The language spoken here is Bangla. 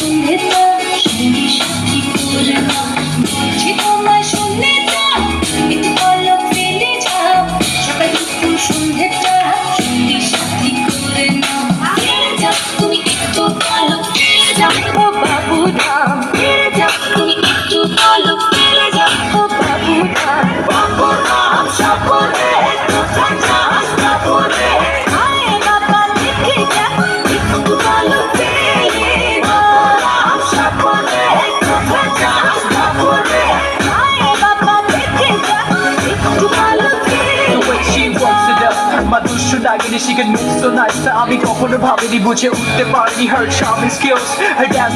সন্ধ্যেটা সঙ্গী সাথী করে নাও, বলছি তোমায় শুনে যাও, একটু পলক ফেলে যাও, সকাল দুপুর সন্ধ্যেটা সঙ্গী সাথী করে নাও। ফিরে যাও তুমি একটু পলক ফেলে যাও, ও বাবু রাম। ফিরে যাও তুমি একটু পলক ফেলে যাও, ও বাবু রাম। বাবু রাম সাপরে কোথায় যাস বাবুরে, আয় বাবা দেখে যা একটু পলক ফেলে যাও। রাম সাপরে কোথায় যাস বাবুরে, আয় বাবা দেখে যা একটু পলক ফেলে The way she walks it up, my দুষ্টু নাগিনী, she can move so nice. আমি কখনো ভাবিনি বুঝে উঠতে পারিনি her charming skills, her dance